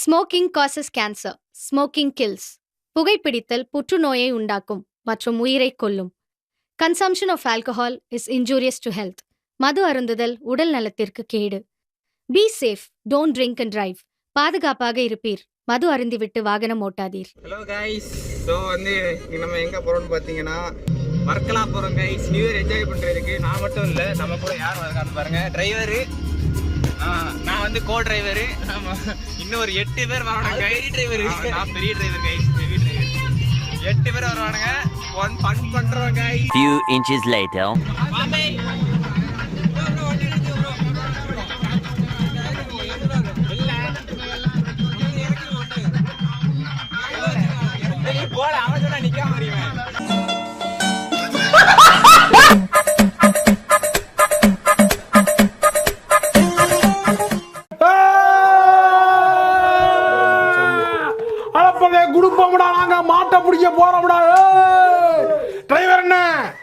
Smoking causes cancer. Smoking kills. புகைப்பிடித்தல் புற்றுநோயை உண்டாக்கும் மற்றும் உயிரைக் கொல்லும். Consumption of alcohol is injurious to health. மது அருந்துதல் உடல் நலத்திற்கு கேடு. Be safe, don't drink and drive. பாதுகாப்பாக இருப்பீர். மது அருந்திவிட்டு வாகனம் ஓட்டாதீர். ஹலோ கைஸ், ஸோ நம்ம எங்கே போகிறோம்னு பார்த்தீங்கன்னா மறக்கலாம் போகிறோம் கைஸ். நியூ இயர் என்ஜாய் பண்ணுறதுக்கு. நான் மட்டும் இல்லை, நம்ம கூட யார் இருக்கான்னு பாருங்கள். டிரைவரு, நான் கோ டிரைவரு, இன்னும் ஒரு 8 பேர் வரணும் கைஸ். டிரைவரு, நான் பெரிய டிரைவர் கைஸ், பெரிய டிரைவர். 8 பேர் வருவானுங்க. ஃபன் பண்ணுறோம் கைஸ். Few inches later. போல அவன் சொன்னா நிக்காம அறிவேன். அலப்பலே குடுப்போம்டா, நாங்க மாட்ட பிடிக்க போறோம்டா. டிரைவர் என்ன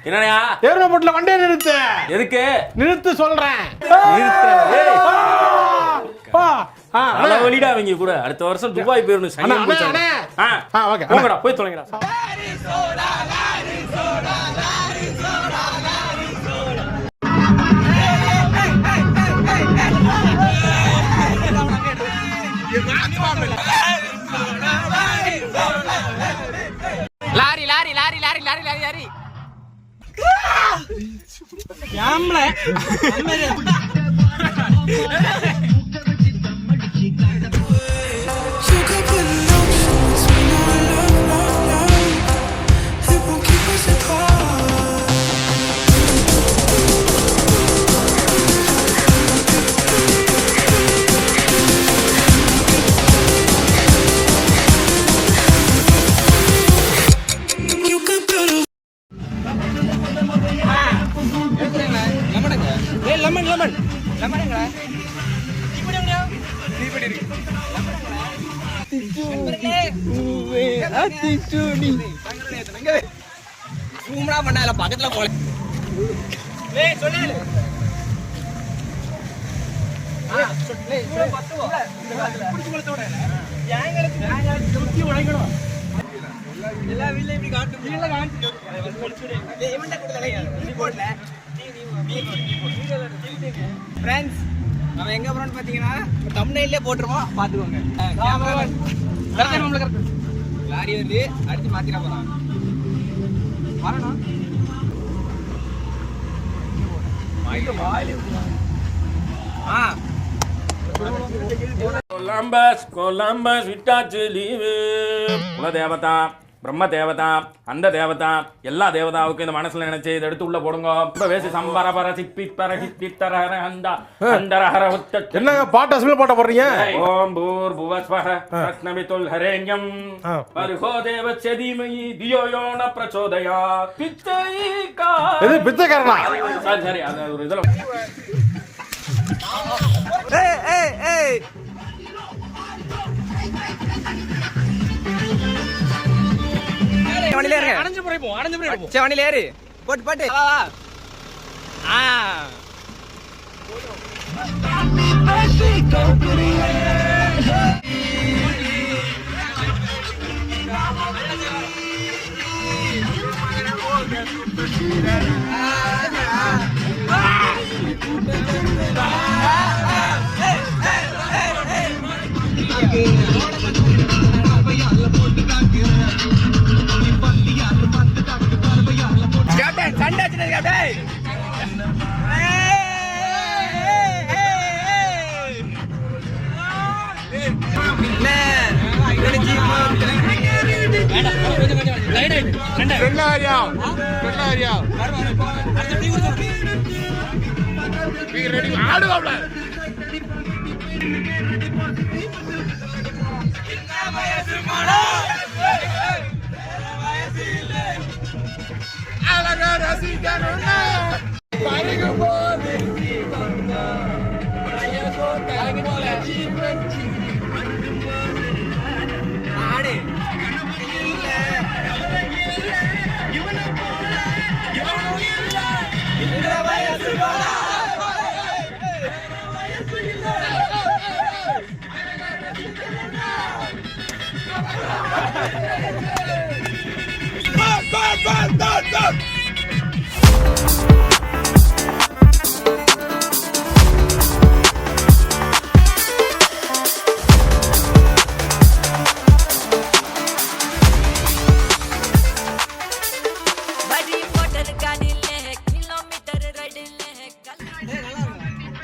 என்னடா ஏர்போர்ட்ல வண்டியை நிறுத்து. எதுக்கு நிறுத்து சொல்றேன். வழிடா அவங்க கூட அடுத்த வருஷம் துபாய் போயிடணும். போங்கடா, போய் தொலைங்கடா. Lorry lorry lorry lorry lorry lorry lorry lemon lemon லெமனுங்களா? பண்ணல பக்கத்துல போல எல்லா வீட்ல இப்படி காட்டு. ஃப்ரெண்ட்ஸ், நம்ம எங்க போறோம்னு பாத்தீங்கன்னா தம்ப்நெயிலே போட்டுருவோம், பாத்துக்கோங்க. லாரி வருது, அடுத்து மாத்திர போறோம். வரணும் கொலம்பஸ் விட்டாச்சு லீவு. குல தேவதா, பிரம்ம தேவதா, அந்த தேவதா, எல்லா தேவதாவுக்கும் இந்த மனசுல நினைச்சு இதை எடுத்து உள்ள போடுங்க. வேசி சம்பரபர சிப்பிப்பர சித்தித்தரஹர அந்த அந்தரஹர உத்த. என்னங்க பாட்டு அசல் பாட்ட போடுறீங்க? ஓம் பூர் புவஸ்வஹ ரத்னமிதுல் ஹரேண்யம் பர்ஹோ தேவஸ்ய தீமஹி தியோ யோ ந பிரச்சோதயாத். பிச்சைகா இது பிச்சைக்காரனா? சரி அது ஒரு இதல. ஏய் ஏய் ஏய் வண்டில ஏறு. அடஞ்சு போறோம். சே வண்டில ஏறு. போட்டு போட்டு. வா வா.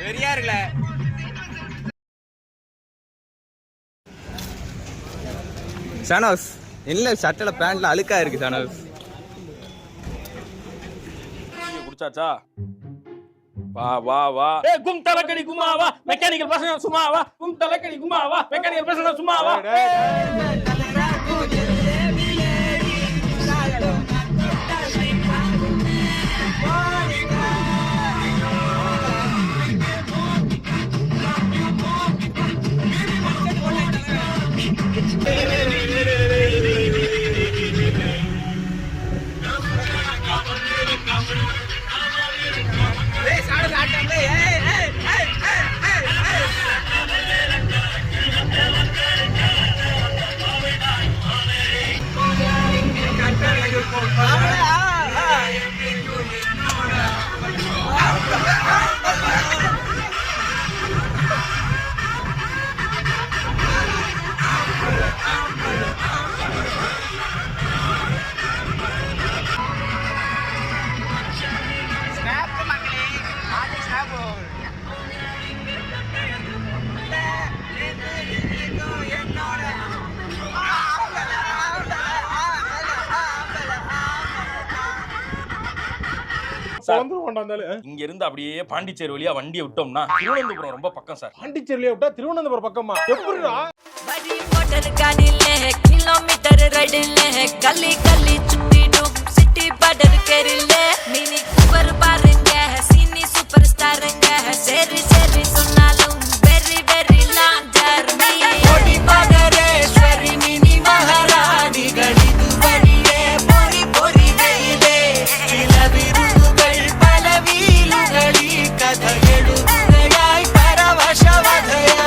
வெறியா இருக்குல்ல. சனோஸ் இல்ல சட்டல பேண்ட்ல அழுக்கா இருக்கு சனோஸ். குடிச்சாச்சா? வா வா வா. ஏய் கும் தலக்கடி குமா வா. மெக்கானிக்கல் பசங்க சும்மா வா. கும் தலக்கடி குமா வா. மெக்கானிக்கல் பசங்க சும்மா வா. இங்க இருந்து அப்படியே பாண்டிச்சேரி வழியா வண்டியை விட்டோம்னா திருவனந்தபுரம் ரொம்ப பக்கம் சார். பாண்டிச்சேரியில விட்டா திருவனந்தபுரம் பக்கமா? எப்படிடா? கிலோமீட்டர் ரைடில் கல்லி கல்லி சுத்திடும் சிட்டி பார்டர் கேரில் மினி கூப்பர் பாருங்க சீனி சூப்பர் ஸ்டாருங்க சரி சரி சொன்னாலும் வெரி வெரி லாங் ஜர்னி ஓடி பாதரேஸ்வரி மினி மகாராணி கணிது வழியே பொறி பொறி வெயிலே சில விருதுகள் பல வீலுகளி கதை எழுதுகையாய் பரவசவதையா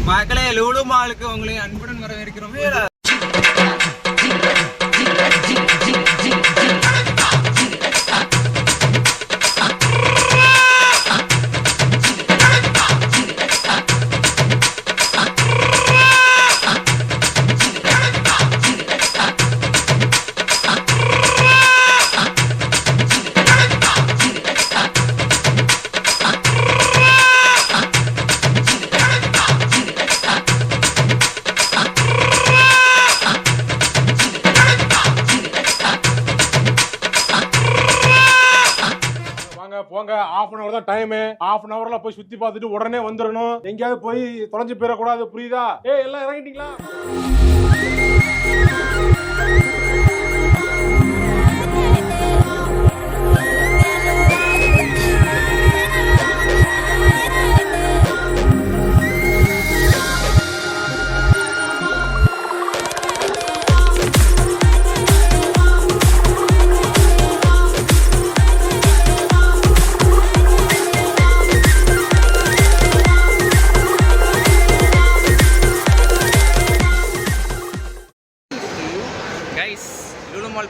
மக்களே லூலு மாலுக்கு உங்களை அன்புடன் வரவேற்கிறோம். போங்க, half an hour தான் டைம். half an hourல போய் சுத்தி பார்த்துட்டு உடனே வந்துடணும். எங்கேயாவது போய் தொலைஞ்சு போயிடக்கூடாது, புரியுதா? ஏய் எல்லாம் இறங்கிட்டீங்களா?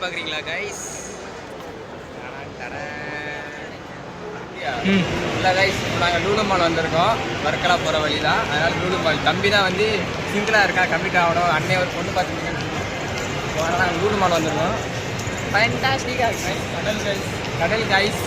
பாக்குறீங்களா கைஸ்? இல்லை கைஸ், நாங்கள் லூலு மால் வந்திருக்கோம். வர்க்கலா போகிற வழி தான். அதனால் லூலு மால் தம்பி தான் வந்து சிங்கிளாக இருக்கா, கம்ப்ளீட் ஆகணும். அண்ணே ஒரு பொண்ணு பார்த்துருக்கேன். அதனால் நாங்கள் லூலு மால் வந்திருக்கோம். ஃபேண்டாஸ்டிக்காக இருக்கு கைஸ். கடல் கைஸ், கடல் கைஸ்.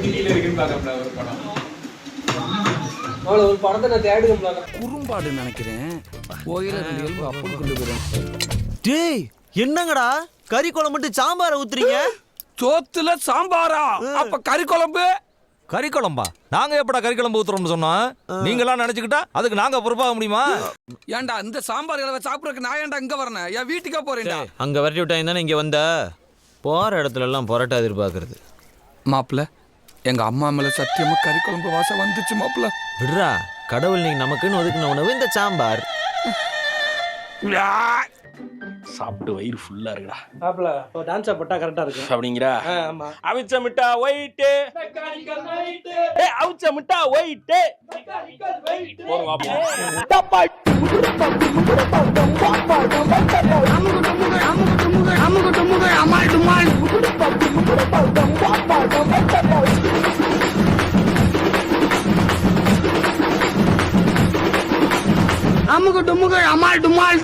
OTT-ல இருக்குன்னு பார்க்கறேன் ஒரு படம். ஒரு படத்தை நான் தேடுவேன். குறும்பாடு நினைக்கிறேன். கோயில இருந்து அப்படி கொண்டு போறேன். டேய் என்னங்கடா கறி குழம்பு மட்டும் சாம்பாரை ஊத்துறீங்க? சோத்துல சாம்பாரா? அப்ப கறி குழம்பு? கறி குழம்பா? நாங்க எப்படா கறி குழம்பு ஊத்துறோம்னு சொன்னோம்? நீங்களாம் நினைச்சுக்கிட்டா அதுக்கு நாங்க பொறுப்பாக முடியுமா? ஏன்டா இந்த சாம்பார் இலவ சாப்பிடறதுக்கு நான் ஏன்டா இங்க வரேன்? என் வீட்டுக்கே போறேன்டா. அங்க வரட்டி விட்டாங்க தானே இங்க வந்த. போற இடத்துல எல்லாம் பொரோட்டா எதிர்பார்க்கறது. மாப்பிள்ள எங்க அம்மா மேல சத்தியமா கறி குழம்பு வாசம் வந்துச்சு மாப்பிள்ள. விடுறா, கடவுள் நீங்க நமக்குன்னு ஒதுக்குன உணவு இந்த சாம்பார். சாப்பிட்டு வயிறு ஃபுல்லா இருக்குடா. மாப்ள டான்ஸ் போட்டா கரெக்டா இருக்கும். அப்படிங்கிறா? ஆமா. அவிச்ச மிட்டா ஒயிட், அவிச்ச மிட்டா ஒயிட் போறோம் வாப்பா. அமுகு டுமுகு அமால் டுமால்.